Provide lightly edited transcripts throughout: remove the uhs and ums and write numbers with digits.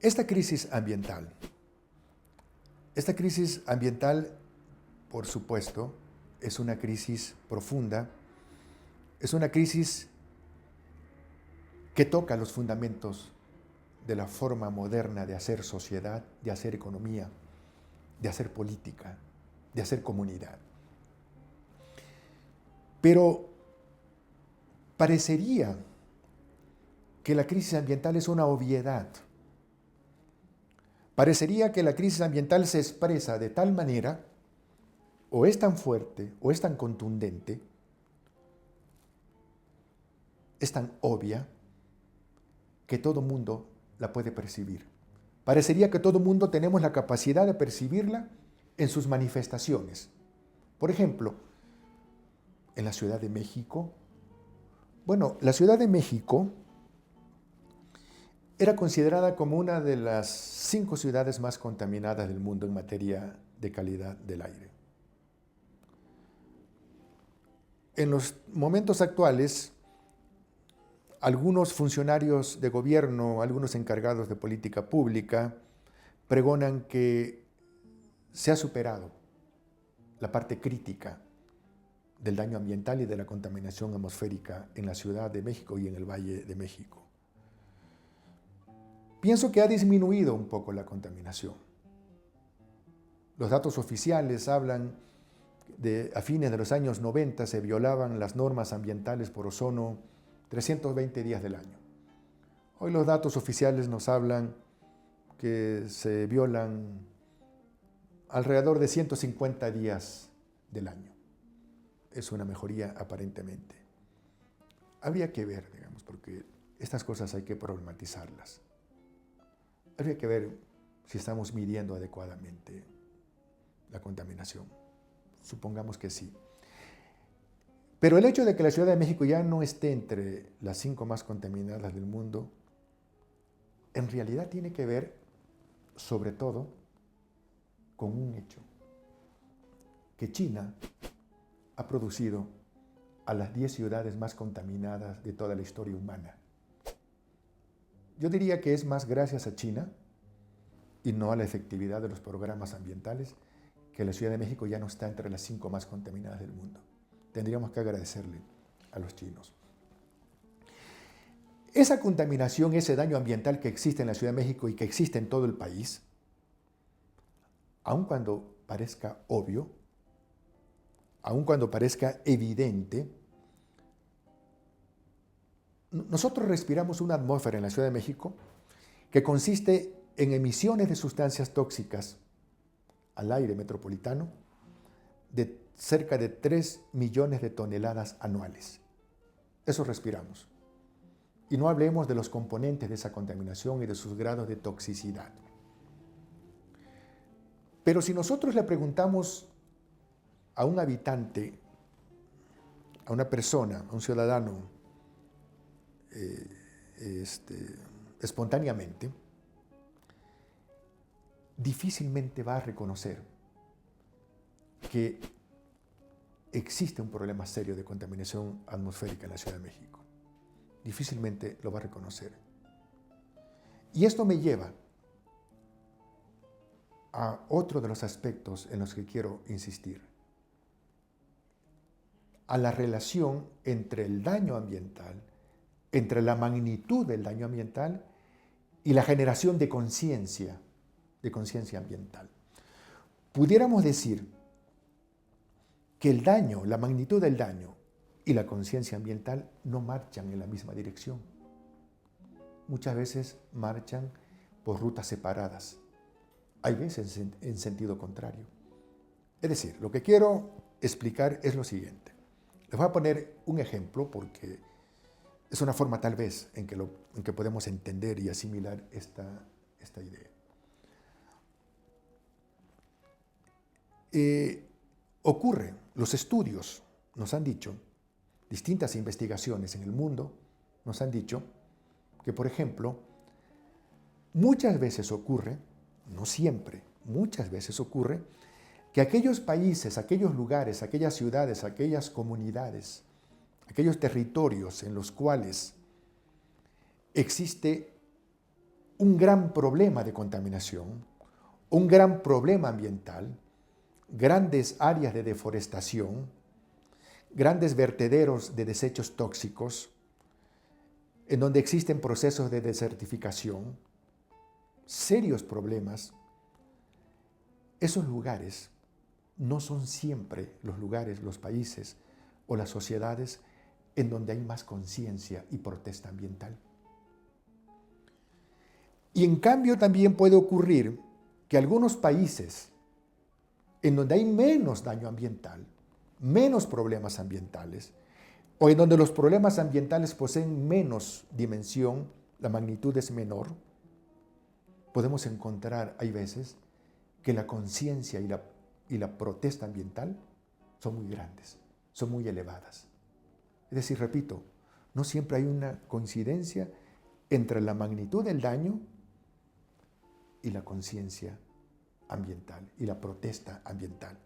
Esta crisis ambiental, por supuesto, es una crisis profunda, es una crisis que toca los fundamentos de la forma moderna de hacer sociedad, de hacer economía, de hacer política, de hacer comunidad. Pero parecería que la crisis ambiental es una obviedad. Parecería que la crisis ambiental se expresa de tal manera, o es tan fuerte, o es tan contundente, es tan obvia, que todo mundo la puede percibir. Parecería que todo mundo tenemos la capacidad de percibirla en sus manifestaciones. Por ejemplo, en la Ciudad de México. Bueno, la Ciudad de México era considerada como una de las 5 ciudades más contaminadas del mundo en materia de calidad del aire. En los momentos actuales, algunos funcionarios de gobierno, algunos encargados de política pública, pregonan que se ha superado la parte crítica del daño ambiental y de la contaminación atmosférica en la Ciudad de México y en el Valle de México. Pienso que ha disminuido un poco la contaminación. Los datos oficiales hablan de a fines de los años 90 se violaban las normas ambientales por ozono 320 días del año. Hoy los datos oficiales nos hablan que se violan alrededor de 150 días del año. Es una mejoría aparentemente. Habría que ver, digamos, porque estas cosas hay que problematizarlas. Habría que ver si estamos midiendo adecuadamente la contaminación. Supongamos que sí. Pero el hecho de que la Ciudad de México ya no esté entre las 5 más contaminadas del mundo, en realidad tiene que ver, sobre todo, con un hecho. Que China ha producido a las 10 ciudades más contaminadas de toda la historia humana. Yo diría que es más gracias a China y no a la efectividad de los programas ambientales que la Ciudad de México ya no está entre las 5 más contaminadas del mundo. Tendríamos que agradecerle a los chinos. Esa contaminación, ese daño ambiental que existe en la Ciudad de México y que existe en todo el país, aun cuando parezca obvio, aun cuando parezca evidente, nosotros respiramos una atmósfera en la Ciudad de México que consiste en emisiones de sustancias tóxicas al aire metropolitano de cerca de 3 millones de toneladas anuales. Eso respiramos. Y no hablemos de los componentes de esa contaminación y de sus grados de toxicidad. Pero si nosotros le preguntamos a un habitante, a una persona, a un ciudadano, espontáneamente, difícilmente va a reconocer que existe un problema serio de contaminación atmosférica en la Ciudad de México. Difícilmente lo va a reconocer. Y esto me lleva a otro de los aspectos en los que quiero insistir, a la relación entre el daño ambiental, entre la magnitud del daño ambiental y la generación de conciencia ambiental. Pudiéramos decir que el daño, la magnitud del daño y la conciencia ambiental no marchan en la misma dirección. Muchas veces marchan por rutas separadas. Hay veces en sentido contrario. Es decir, lo que quiero explicar es lo siguiente. Les voy a poner un ejemplo porque es una forma tal vez en que podemos entender y asimilar esta idea. Ocurre, los estudios nos han dicho, distintas investigaciones en el mundo nos han dicho que, por ejemplo, muchas veces ocurre, no siempre, muchas veces ocurre, que aquellos países, aquellos lugares, aquellas ciudades, aquellas comunidades, aquellos territorios en los cuales existe un gran problema de contaminación, un gran problema ambiental, grandes áreas de deforestación, grandes vertederos de desechos tóxicos, en donde existen procesos de desertificación, serios problemas. Esos lugares no son siempre los lugares, los países o las sociedades en donde hay más conciencia y protesta ambiental. Y en cambio también puede ocurrir que algunos países en donde hay menos daño ambiental, menos problemas ambientales, o en donde los problemas ambientales poseen menos dimensión, la magnitud es menor, podemos encontrar, hay veces, que la conciencia y la protesta ambiental son muy grandes, son muy elevadas. Es decir, repito, no siempre hay una coincidencia entre la magnitud del daño y la conciencia ambiental y la protesta ambiental.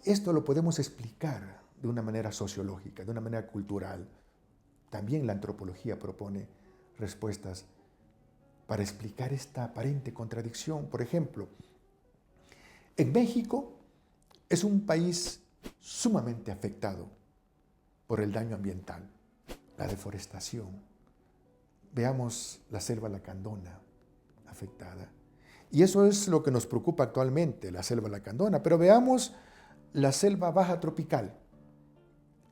Esto lo podemos explicar de una manera sociológica, de una manera cultural. También la antropología propone respuestas para explicar esta aparente contradicción. Por ejemplo, en México es un país sumamente afectado por el daño ambiental, la deforestación. Veamos la selva lacandona afectada. Y eso es lo que nos preocupa actualmente, la selva lacandona. Pero veamos la selva baja tropical,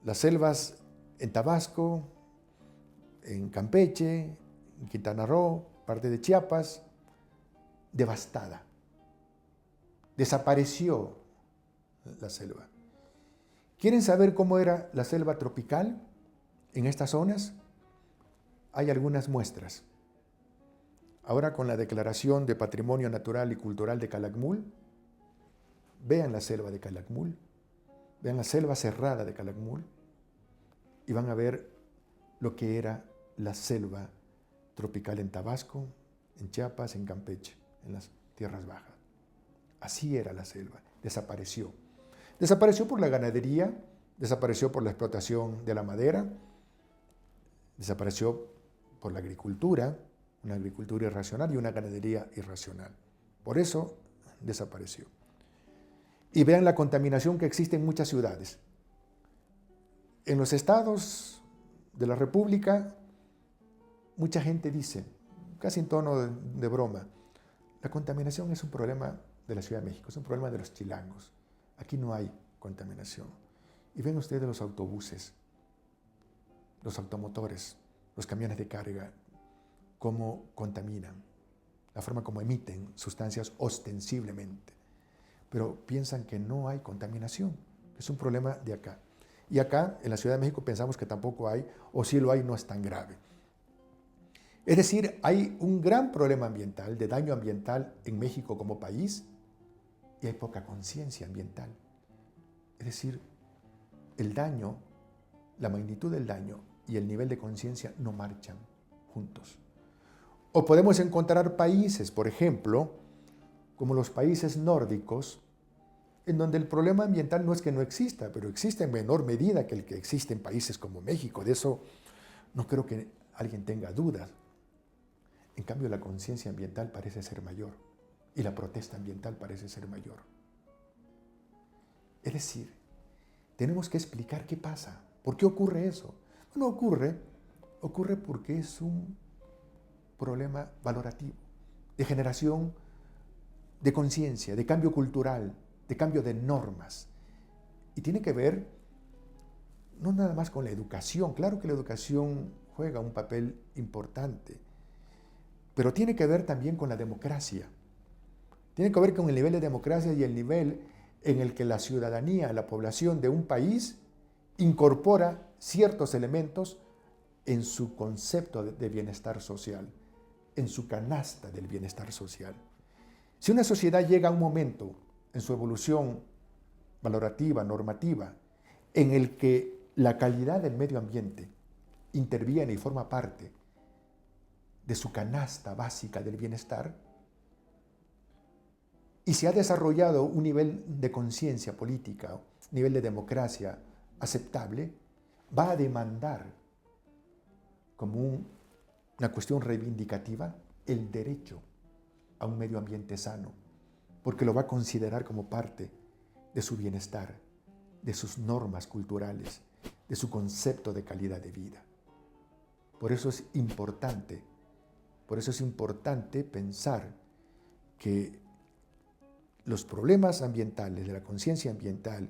las selvas en Tabasco, en Campeche, en Quintana Roo, parte de Chiapas, devastada. Desapareció la selva. ¿Quieren saber cómo era la selva tropical en estas zonas? Hay algunas muestras. Ahora con la declaración de Patrimonio Natural y Cultural de Calakmul, vean la selva de Calakmul, vean la selva cerrada de Calakmul y van a ver lo que era la selva tropical en Tabasco, en Chiapas, en Campeche, en las tierras bajas. Así era la selva, desapareció. Desapareció por la ganadería, desapareció por la explotación de la madera, desapareció por la agricultura, una agricultura irracional y una ganadería irracional. Por eso desapareció. Y vean la contaminación que existe en muchas ciudades. En los estados de la República, mucha gente dice, casi en tono de broma, la contaminación es un problema de la Ciudad de México, es un problema de los chilangos. Aquí no hay contaminación. Y ven ustedes los autobuses, los automotores, los camiones de carga, cómo contaminan, la forma como emiten sustancias ostensiblemente. Pero piensan que no hay contaminación, es un problema de acá. Y acá, en la Ciudad de México, pensamos que tampoco hay, o si lo hay, no es tan grave. Es decir, hay un gran problema ambiental, de daño ambiental en México como país, y hay poca conciencia ambiental. Es decir, el daño, la magnitud del daño y el nivel de conciencia no marchan juntos. O podemos encontrar países, por ejemplo, como los países nórdicos, en donde el problema ambiental no es que no exista, pero existe en menor medida que el que existe en países como México. De eso no creo que alguien tenga dudas. En cambio, la conciencia ambiental parece ser mayor y la protesta ambiental parece ser mayor. Es decir, tenemos que explicar qué pasa, por qué ocurre eso. Bueno, ocurre porque es un problema valorativo, de generación de conciencia, de cambio cultural, de cambio de normas. Y tiene que ver no nada más con la educación. Claro que la educación juega un papel importante, pero tiene que ver también con la democracia. Tiene que ver con el nivel de democracia y el nivel en el que la ciudadanía, la población de un país, incorpora ciertos elementos en su concepto de bienestar social, en su canasta del bienestar social. Si una sociedad llega a un momento en su evolución valorativa, normativa, en el que la calidad del medio ambiente interviene y forma parte de su canasta básica del bienestar, y se ha desarrollado un nivel de conciencia política, un nivel de democracia aceptable, va a demandar como una cuestión reivindicativa el derecho a un medio ambiente sano, porque lo va a considerar como parte de su bienestar, de sus normas culturales, de su concepto de calidad de vida. Por eso es importante pensar que los problemas ambientales, de la conciencia ambiental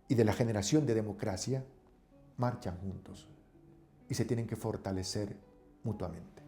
y de la generación de democracia marchan juntos y se tienen que fortalecer mutuamente.